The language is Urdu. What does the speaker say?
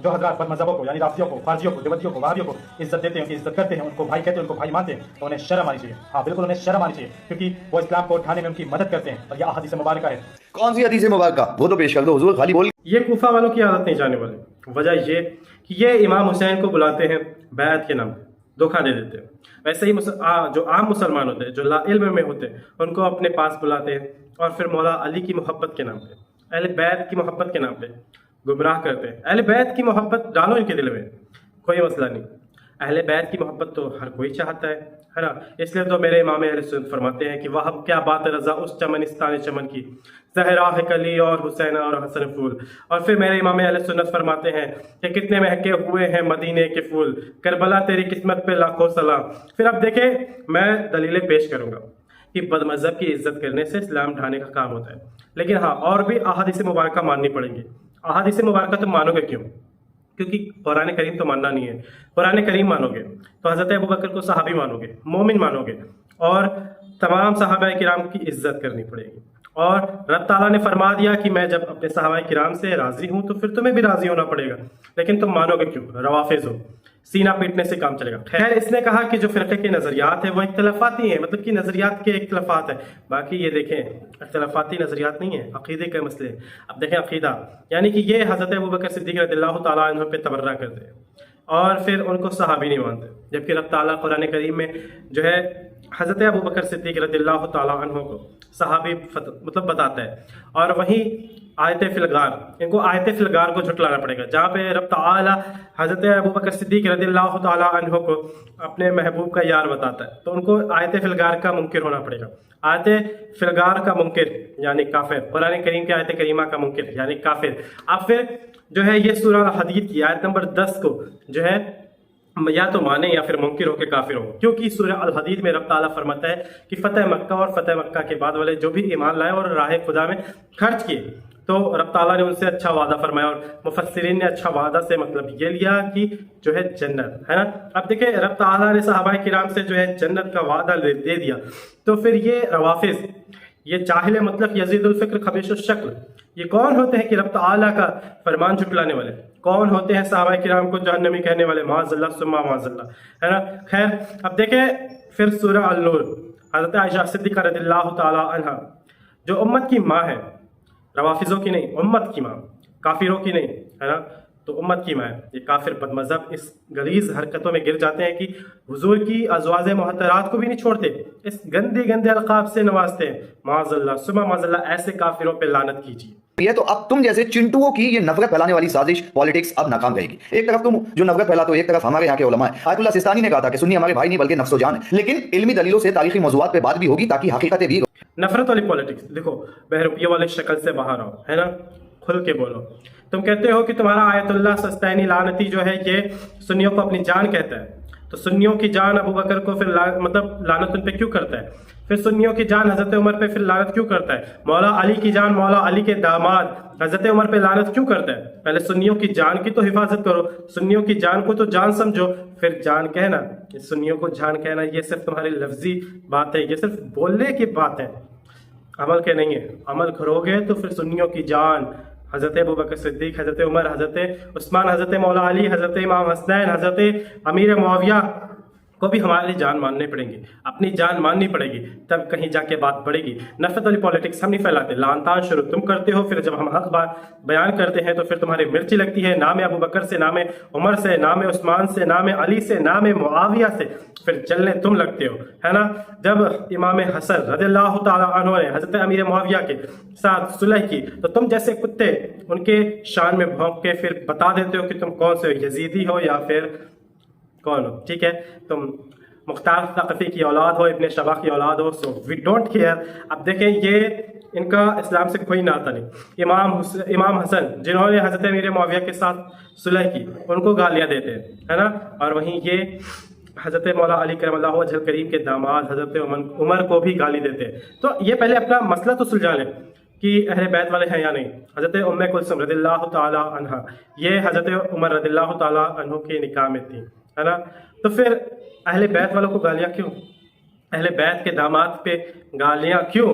جو حضرات بد مذہبوں کو یعنی رافضیوں کو، خارجیوں کو، دیوبندیوں کو، وہابیوں کو عزت دیتے ہیں، ان کی عزت کرتے ہیں، ان کو بھائی کہتے ہیں، ان کو بھائی مانتے ہیں، تو انہیں شرم آنی چاہیے. ہاں بالکل انہیں شرم آنی چاہیے، کیونکہ وہ اسلام کو اٹھانے میں ان کی مدد کرتے ہیں، اور یہ احادیث مبارکہ ہے. کون سی حدیث مبارکہ؟ وہ تو پیش کر دو حضور، خالی بول. یہ کوفہ والوں کی عادت نہیں جانے والے. وجہ یہ کہ یہ امام حسین کو بلاتے ہیں بیعت کے نام پہ، دھوکہ دے دیتے ہیں. ویسے ہی جو عام مسلمان ہوتے ہیں، جو لا علم میں ہوتے ہیں، ان کو اپنے پاس بلاتے ہیں اور پھر مولا علی کی محبت کے نام پہ، اہل بیت کی محبت کے نام پہ گمراہ کرتے ہیں. اہل بیت کی محبت ڈالو ان کے دل میں، کوئی مسئلہ نہیں. اہل بیت کی محبت تو ہر کوئی چاہتا ہے نا. اس لیے تو میرے امام اہل سنت فرماتے ہیں کہ وہب کیا بات رضا اس چمنستان چمن کی، زہرا ہے کلی اور حسین اور حسن پھول. اور پھر میرے امام اہل سنت فرماتے ہیں کہ کتنے مہکے ہوئے ہیں مدینے کے پھول، کربلا تیری قسمت پہ لاکھوں سلام. پھر اب دیکھیں میں دلیلیں پیش کروں گا کہ بد مذہب کی عزت کرنے سے اسلام ڈھانے کا کام ہوتا ہے. لیکن ہاں اور بھی احادیث مبارکہ ماننی پڑیں گی. احادیث مبارکہ تم مانو گے کیوں؟ کیونکہ قرآن کریم تو ماننا نہیں ہے. قرآن کریم مانو گے تو حضرت ابوبکر کو صحابی مانو گے، مومن مانو گے، اور تمام صحابہ کرام کی عزت کرنی پڑے گی. اور رب تعالیٰ نے فرما دیا کہ میں جب اپنے صحابہ کرام سے راضی ہوں تو پھر تمہیں بھی راضی ہونا پڑے گا. لیکن تم مانو گے کیوں؟ روافض ہو، سینہ پیٹنے سے کام چلے گا. خیر اس نے کہا کہ جو فرقے کے نظریات ہیں وہ اختلافاتی ہیں، مطلب کہ نظریات کے اختلافات ہیں. باقی یہ دیکھیں اختلافاتی نظریات نہیں ہیں، عقیدے کے مسئلے. اب دیکھیں عقیدہ یعنی کہ یہ حضرت ابوبکر صدیق رضی اللہ تعالیٰ عنہ پہ تبرہ کرتے ہیں اور پھر ان کو صحابی نہیں مانتے. جبکہ رب تعالیٰ قرآن کریم میں جو ہے حضرت ابوبکر صدیق رضی اللہ تعالیٰ عنہ کو صحابی مطلب بتاتا ہے. اور وہیں آیت فی الغار، ان کو آیت فی الغار کو جھٹلانا پڑے گا، جہاں پہ رب تعالیٰ حضرت ابوبکر صدیق رضی اللہ تعالیٰ عنہ کو اپنے محبوب کا یار بتاتا ہے، تو ان کو آیت فی الغار کا منکر ہونا پڑے گا. آیت فی الغار کا منکر یعنی کافر، قرآن کریم کے آیت کریمہ کا منکر یعنی کافر. اب پھر جو ہے یہ سورہ الحدید کی آیت نمبر 10 کو جو ہے یا تو مانے یا پھر منکر ہو کے کافر ہو. کیونکہ سورہ الحدید میں رب تعالیٰ فرماتا ہے کہ فتح مکہ اور فتح مکہ کے بعد والے جو بھی ایمان لائے اور راہ خدا میں خرچ کیے تو رب تعالیٰ نے ان سے اچھا وعدہ فرمایا. اور مفسرین نے اچھا وعدہ سے مطلب یہ لیا کہ جو ہے جنت ہے نا. اب دیکھیں رب تعالیٰ نے صحابہ کرام سے جو ہے جنت کا وعدہ دے دیا، تو پھر یہ روافض، یہ جاہل مطلب یزید الفکر خبیث الشکل، یہ کون ہوتے ہیں کہ رب تعالیٰ کا فرمان جھٹلانے والے؟ کون ہوتے ہیں صحابہ کرام کو جہنمی کہنے والے؟ معاذ اللہ ثم معاذ اللہ، ہے نا. خیر اب دیکھیں پھر سورہ النور، حضرت عائشہ صدیقہ رضی اللہ تعالی عنہ جو امت کی ماں ہے، روافضوں کی نہیں، امت کی ماں، کافروں کی نہیں، ہے نا. تو امت کی ماں ہے. یہ کافر بد مذہب اس غلیظ حرکتوں میں گر جاتے ہیں کہ حضور کی ازواج محترات کو بھی نہیں چھوڑتے، اس گندے گندے القاب سے نوازتے ہیں. معاذ اللہ ثم معاذ اللہ. ایسے کافروں پہ لعنت کیجیے. یہ تو اب تم جیسے چنٹوؤں کی یہ نفرت پھیلانے والی سازش پالیٹکس اب ناکام رہے گی. ایک طرف تم جو نفرت پھیلاتے ہو، ایک طرف ہمارے یہاں کے علماء ہیں. آیت اللہ سستانی نے کہا تھا کہ سنی ہمارے بھائی نہیں بلکہ نفس و جان ہے. لیکن علمی دلیلوں سے تاریخی موضوعات پہ بات بھی ہوگی تاکہ حقیقتیں بھی. نفرت والی پالیٹکس دیکھو، بہروپیے والے شکل سے باہر آؤ، ہے نا، کھل کے بولو. تم کہتے ہو کہ تمہارا آیت اللہ سستانی لعنتی جو ہے یہ سنیوں کو اپنی جان کہتا ہے، تو سنیوں کی جان ابو بکر کو پھر مطلب لعنت ان پہ کیوں کرتا ہے؟ پھر سنیوں کی جان حضرت عمر پہ پھر لعنت کیوں کرتا ہے؟ مولا علی کی جان مولا علی کے داماد حضرت عمر پہ لعنت کیوں کرتا ہے؟ پہلے سنیوں کی جان کی تو حفاظت کرو، سنیوں کی جان کو تو جان سمجھو، پھر جان کہنا، سنیوں کو جان کہنا یہ صرف تمہاری لفظی بات ہے، یہ صرف بولنے کی بات ہے، عمل کے نہیں ہے. عمل کرو گے تو پھر سنیوں کی جان حضرت ابوبکر صدیق، حضرت عمر، حضرت عثمان، حضرت مولا علی، حضرت امام حسنین، حضرت امیر معاویہ کو بھی ہمارے لیے جان ماننے پڑیں گی، اپنی جان ماننی پڑے گی، تب کہیں جا کے بات بڑھے گی. نفرت والی پالیٹکس ہم نہیں پھیلاتے، لعن طعن شروع تم کرتے ہو. پھر جب ہم حق بات بیان کرتے ہیں تو پھر تمہاری مرچی لگتی ہے، نام ابو بکر سے، نام عمر سے، نام عثمان سے، نام علی سے، نام معاویہ سے، پھر جلنے تم لگتے ہو، ہے نا. جب امام حسن رضی اللہ تعالیٰ عنہ نے حضرت امیر معاویہ کے ساتھ صلح کی تو تم جیسے کتے ان کے شان میں بھونک کے پھر بتا دیتے ہو کہ تم کون سے یزیدی ہو یا پھر کون ہو. ٹھیک ہے، تم مختار ثقفی کی اولاد ہو، ابن شبا کی اولاد ہو، سو وی ڈونٹ کیئر. اب دیکھیں یہ ان کا اسلام سے کوئی ناطہ نہیں. امام حسن جنہوں نے حضرت امیر معاویہ کے ساتھ صلح کی ان کو گالیاں دیتے ہیں، ہے نا. اور وہیں یہ حضرت مولا علی کرم اللہ وجہ کریم کے داماد حضرت عمر کو بھی گالی دیتے ہیں. تو یہ پہلے اپنا مسئلہ تو سلجھا لیں کہ اہل بیت والے ہیں یا نہیں. حضرت ام کلثوم رضی اللہ تعالی عنہ یہ حضرت عمر رضی اللہ تعالی عنہ کے نکاح میں تھی، ہے نا. تو پھر اہل بیت والوں کو گالیاں کیوں؟ اہل بیت کے داماد پہ گالیاں کیوں؟